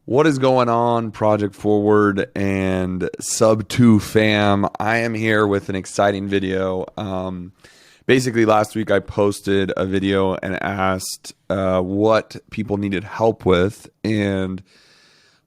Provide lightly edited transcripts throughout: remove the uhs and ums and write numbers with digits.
What is going on, Project Forward and Sub 2 fam? I am here with an exciting video. Basically, last week I posted a video and asked what people needed help with, and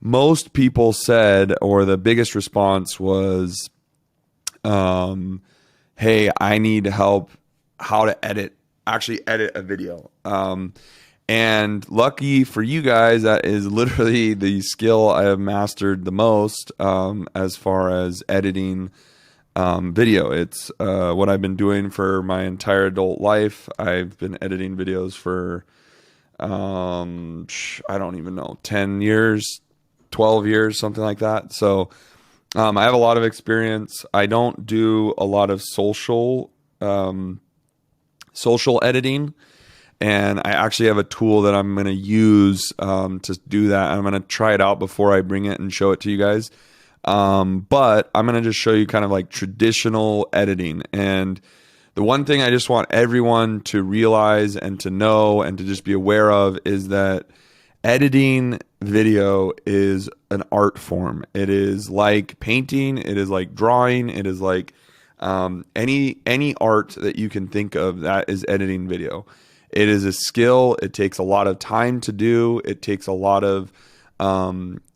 most people said, or the biggest response was, hey, I need help how to actually edit a video. And lucky for you guys, that is literally the skill I have mastered the most as far as editing video. It's what I've been doing for my entire adult life. I've been editing videos for, I don't even know, 10 years, 12 years, something like that. So I have a lot of experience. I don't do a lot of social editing. And I actually have a tool that I'm going to use to do that. I'm going to try it out before I bring it and show it to you guys. But I'm going to just show you kind of like traditional editing. And the one thing I just want everyone to realize and to know and to just be aware of is that editing video is an art form. It is like painting. It is like drawing. It is like any art that you can think of that is editing video. It is a skill. It takes a lot of time to do. It takes a lot of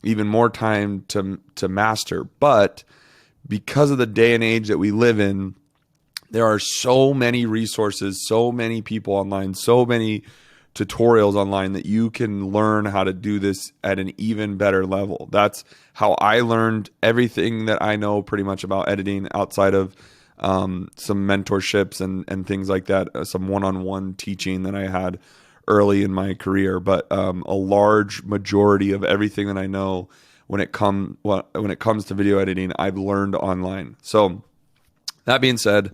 even more time to master. But because of the day and age that we live in, there are so many resources, so many people online, so many tutorials online that you can learn how to do this at an even better level. That's how I learned everything that I know pretty much about editing outside of some mentorships and things like that, some one-on-one teaching that I had early in my career. But a large majority of everything that I know when it comes to video editing, I've learned online. So that being said,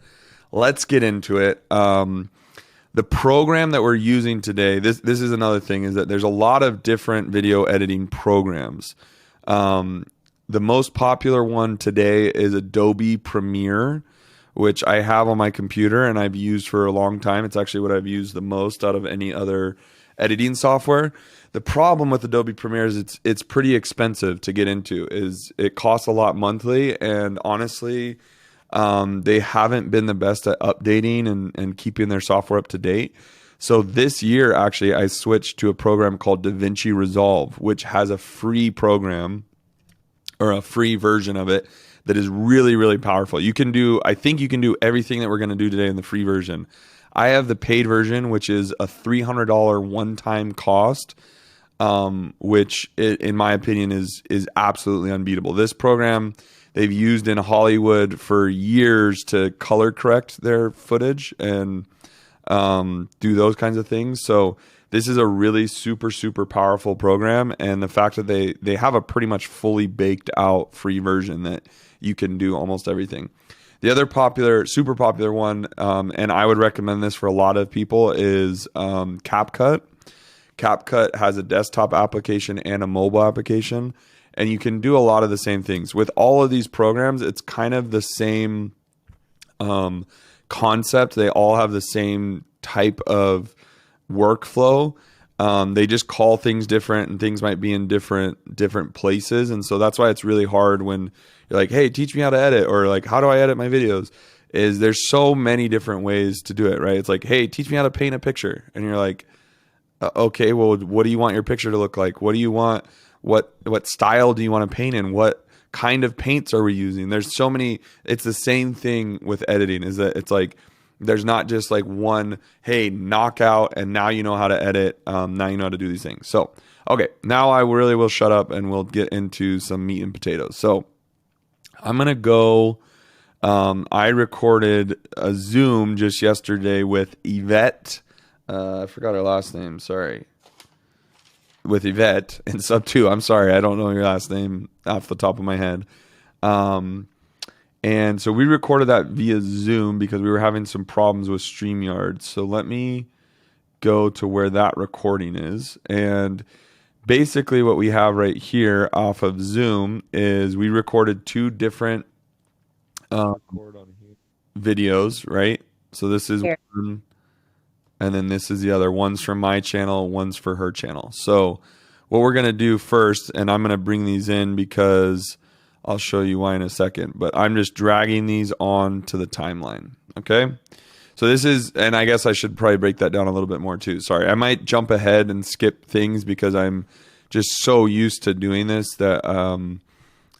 let's get into it. The program that we're using today, this is another thing, is that there's a lot of different video editing programs. The most popular one today is Adobe Premiere, which I have on my computer and I've used for a long time. It's actually what I've used the most out of any other editing software. The problem with Adobe Premiere is it's pretty expensive to get into. It costs a lot monthly, and honestly, they haven't been the best at updating and keeping their software up to date. So this year, actually, I switched to a program called DaVinci Resolve, which has a free program or a free version of it that is really, really powerful. I think you can do everything that we're going to do today in the free version. I have the paid version, which is a $300 one-time cost, which in my opinion is absolutely unbeatable. This program they've used in Hollywood for years to color correct their footage and do those kinds of things. So this is a really super, super powerful program. And the fact that they have a pretty much fully baked out free version that you can do almost everything. The other super popular one, and I would recommend this for a lot of people, is CapCut. CapCut has a desktop application and a mobile application, and you can do a lot of the same things. With all of these programs, it's kind of the same concept. They all have the same type of workflow. They just call things different, and things might be in different places. And so that's why it's really hard when you're like, hey, teach me how to edit, or like, how do I edit my videos? There's so many different ways to do it, right? It's like, hey, teach me how to paint a picture. And you're like, okay, well, what do you want your picture to look like? What do you want? What style do you want to paint in? What kind of paints are we using? There's so many. It's the same thing with editing, is that it's like, there's not just like one, hey, knockout, and now you know how to edit. Now you know how to do these things. So, okay, now I really will shut up and we'll get into some meat and potatoes. So I'm going to go. I recorded a Zoom just yesterday with Yvette. I forgot her last name. Sorry. With Yvette in Sub 2. I'm sorry. I don't know your last name off the top of my head. And so we recorded that via Zoom because we were having some problems with StreamYard. So let me go to where that recording is. And basically what we have right here off of Zoom is we recorded two different videos, right? So this is one, and then this is the other. One's from my channel, one's for her channel. So what we're going to do first, and I'm going to bring these in because I'll show you why in a second, but I'm just dragging these on to the timeline. Okay. So this is, and I guess I should probably break that down a little bit more too. Sorry. I might jump ahead and skip things because I'm just so used to doing this that,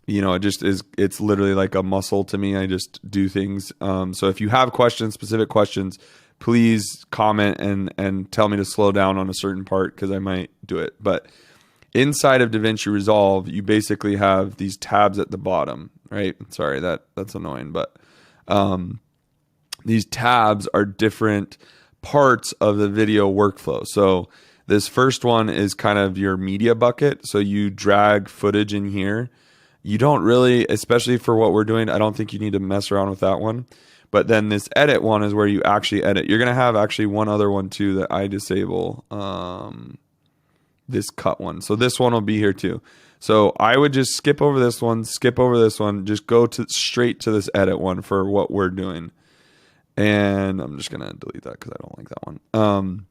you know, it just is, it's literally like a muscle to me. I just do things. So if you have questions, specific questions, please comment and tell me to slow down on a certain part because I might do it. But inside of DaVinci Resolve, you basically have these tabs at the bottom, right? Sorry, that's annoying, but these tabs are different parts of the video workflow. So this first one is kind of your media bucket. So you drag footage in here. You don't really, especially for what we're doing, I don't think you need to mess around with that one. But then this edit one is where you actually edit. You're going to have actually one other one too that I disable. This cut one. So this one will be here too. So I would just skip over this one, just go to straight to this edit one for what we're doing. And I'm just going to delete that because I don't like that one.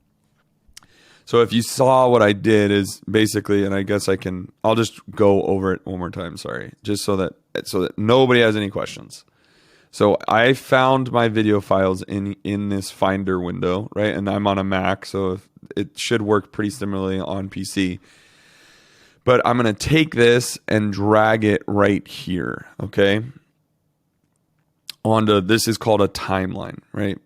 So if you saw what I did is basically, and I guess I'll just go over it one more time. Sorry. Just so that nobody has any questions. So I found my video files in this Finder window, right? And I'm on a Mac, so it should work pretty similarly on PC. But I'm going to take this and drag it right here, okay? Onto, this is called a timeline, right?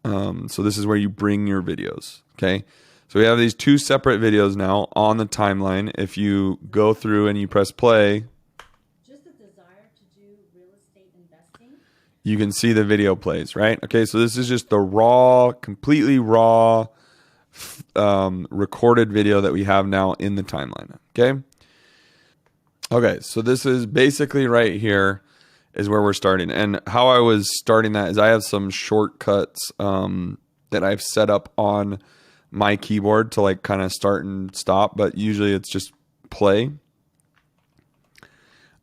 So this is where you bring your videos, okay? So we have these two separate videos now on the timeline. If you go through and you press play, you can see the video plays, right? Okay, so this is just the raw, completely raw recorded video that we have now in the timeline, okay? Okay, so this is basically right here is where we're starting. And how I was starting that is I have some shortcuts that I've set up on my keyboard to like kind of start and stop, but usually it's just play.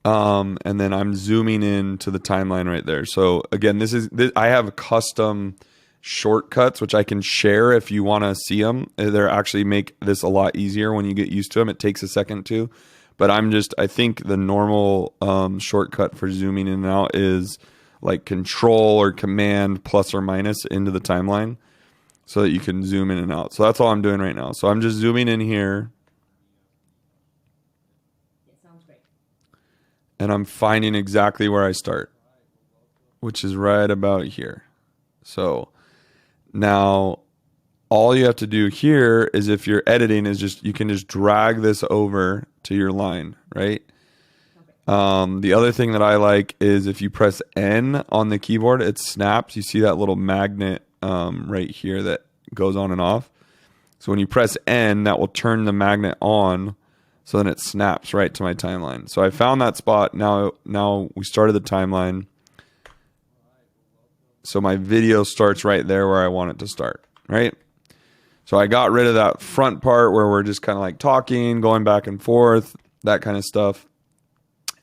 And then I'm zooming in to the timeline right there. So again, I have custom shortcuts, which I can share if you want to see them. They're actually make this a lot easier when you get used to them. It takes a second too, but I think the normal, shortcut for zooming in and out is like control or command plus or minus into the timeline so that you can zoom in and out. So that's all I'm doing right now. So I'm just zooming in here. And I'm finding exactly where I start, which is right about here. So now all you have to do here is if you're editing is you can just drag this over to your line, right? The other thing that I like is if you press N on the keyboard, it snaps. You see that little magnet right here that goes on and off. So when you press N, that will turn the magnet on. So then it snaps right to my timeline. So I found that spot. Now we started the timeline. So my video starts right there where I want it to start, right? So I got rid of that front part where we're just kind of like talking, going back and forth, that kind of stuff.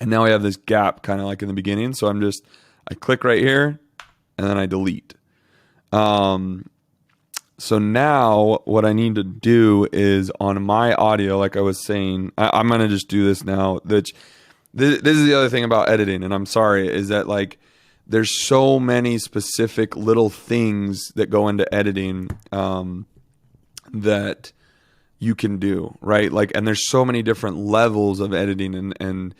And now we have this gap kind of like in the beginning. So I click right here and then I delete. So now what I need to do is on my audio, like I was saying, I'm going to just do this now. This is the other thing about editing, and I'm sorry, is that like there's so many specific little things that go into editing that you can do, right? Like, and there's so many different levels of editing and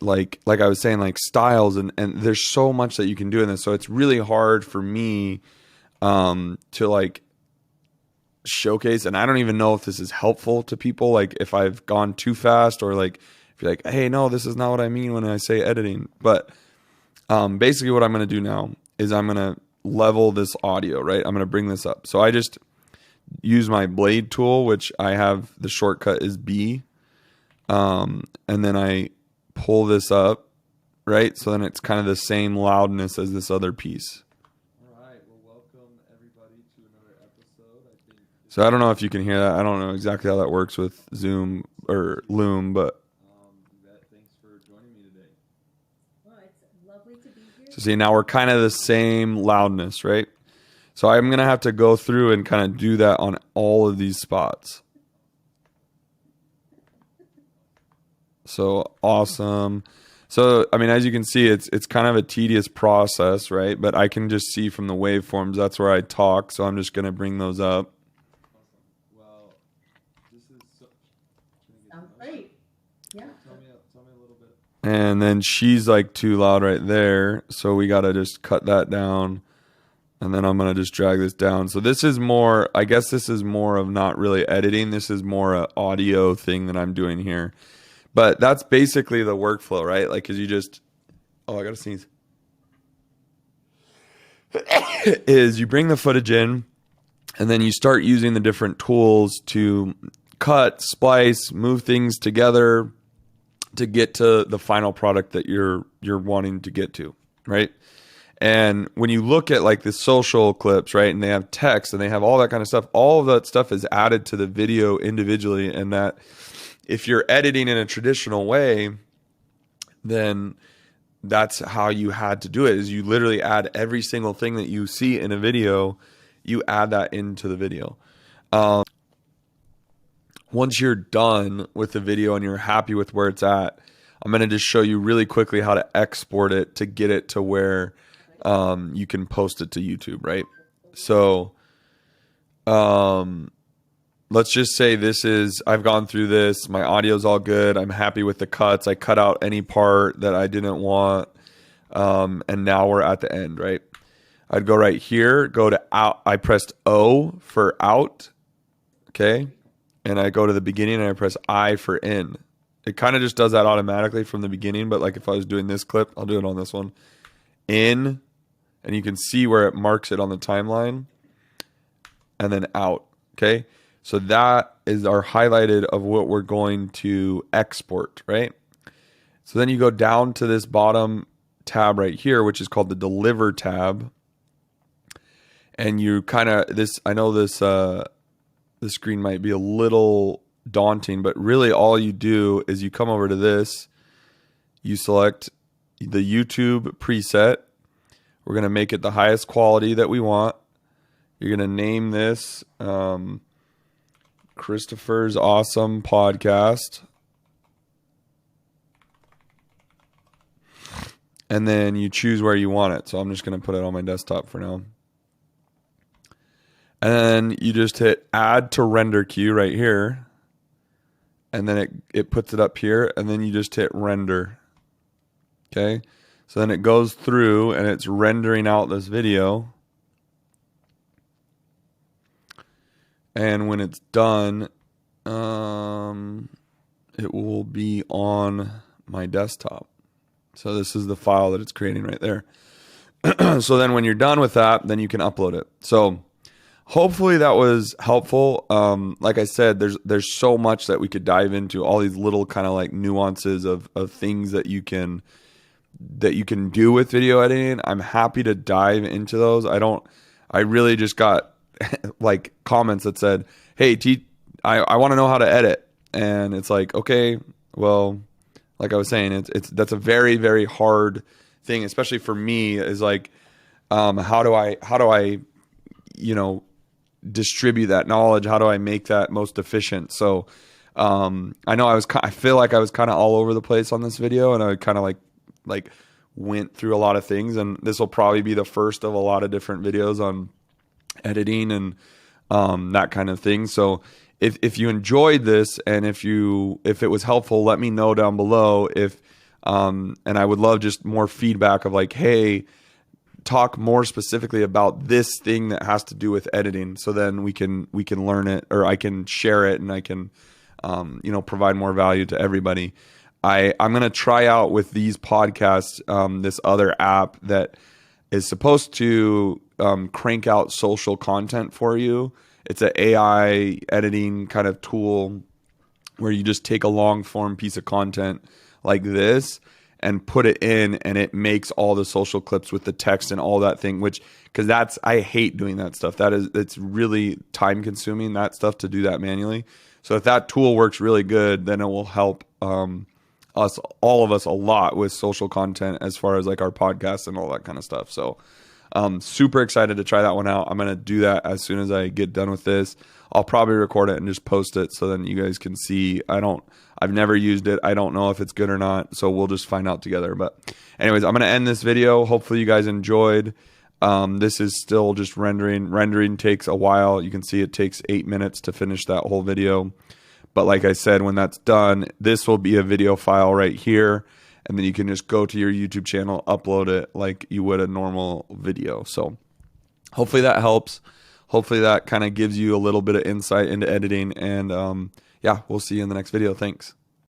like I was saying, like styles and there's so much that you can do in this. So it's really hard for me to like showcase, and I don't even know if this is helpful to people, like if I've gone too fast or like if you're like, hey, no, this is not what I mean when I say editing. But basically what I'm going to do now is I'm going to level this audio, right? I'm going to bring this up. So I just use my blade tool, which I have the shortcut is B, and then I pull this up, right? So then it's kind of the same loudness as this other piece. So I don't know if you can hear that. I don't know exactly how that works with Zoom or Loom, but thanks for joining me today. Well, it's lovely to be here. So see, now we're kind of the same loudness, right? So I'm going to have to go through and kind of do that on all of these spots. So awesome. So, I mean, as you can see, it's kind of a tedious process, right? But I can just see from the waveforms, that's where I talk. So I'm just going to bring those up. Well, this is Sounds great. Yeah. tell me a little bit. And then she's like too loud right there. So we got to just cut that down. And then I'm going to just drag this down. So this is more, I guess this is more of not really editing. This is more an audio thing that I'm doing here. But that's basically the workflow, right? Like, cause you just, oh, I got to sneeze. Is you bring the footage in and then you start using the different tools to cut, splice, move things together to get to the final product that you're wanting to get to, right? And when you look at like the social clips, right, and they have text and they have all that kind of stuff, all of that stuff is added to the video individually. And that if you're editing in a traditional way, then that's how you had to do it, is you literally add every single thing that you see in a video, you add that into the video. Once you're done with the video and you're happy with where it's at, I'm going to just show you really quickly how to export it to get it to where you can post it to YouTube, right? So let's just say this is, I've gone through this, my audio's all good, I'm happy with the cuts, I cut out any part that I didn't want, and now we're at the end, right? I'd go right here, go to out, I pressed O for out, okay? And I go to the beginning and I press I for in. It kind of just does that automatically from the beginning, but like if I was doing this clip, I'll do it on this one. In, and you can see where it marks it on the timeline, and then out, okay? So that is our highlighted of what we're going to export, right? So then you go down to this bottom tab right here, which is called the Deliver tab. And you kind of, this, I know this, the screen might be a little daunting, but really all you do is you come over to this, you select the YouTube preset. We're going to make it the highest quality that we want. You're going to name this Christopher's Awesome Podcast. And then you choose where you want it. So I'm just going to put it on my desktop for now. And then you just hit add to render queue right here. And then it puts it up here. And then you just hit render. Okay. So then it goes through and it's rendering out this video. And when it's done, it will be on my desktop. So this is the file that it's creating right there. So then when you're done with that, then you can upload it. So hopefully that was helpful. Like I said, there's so much that we could dive into, all these little kind of like nuances of things that you can do with video editing. I'm happy to dive into those. I really just got like comments that said, hey, I want to know how to edit. And it's like, okay, well, like I was saying, that's a very, very hard thing, especially for me, is like, how do I, distribute that knowledge? How do I make that most efficient? So, I know I feel like I was kind of all over the place on this video, and I kind of like went through a lot of things, and this will probably be the first of a lot of different videos on editing and that kind of thing. So if you enjoyed this, and if it was helpful, let me know down below. And I would love just more feedback of like, hey, talk more specifically about this thing that has to do with editing, so then we can learn it, or I can share it, and I can provide more value to everybody. I'm going to try out with these podcasts this other app that is supposed to crank out social content for you. It's an AI editing kind of tool where you just take a long form piece of content like this and put it in, and it makes all the social clips with the text and all that thing, because I hate doing that stuff. It's really time consuming, that stuff, to do that manually. So if that tool works really good, then it will help all of us a lot with social content as far as like our podcasts and all that kind of stuff. So Super excited to try that one out. I'm going to do that as soon as I get done with this. I'll probably record it and just post it so then you guys can see. I've never used it. I don't know if it's good or not. So we'll just find out together. But anyways, I'm going to end this video. Hopefully you guys enjoyed. This is still just rendering. Rendering takes a while. You can see it takes 8 minutes to finish that whole video. But like I said, when that's done, this will be a video file right here. And then you can just go to your YouTube channel, upload it like you would a normal video. So hopefully that helps. Hopefully that kind of gives you a little bit of insight into editing. And yeah, we'll see you in the next video. Thanks.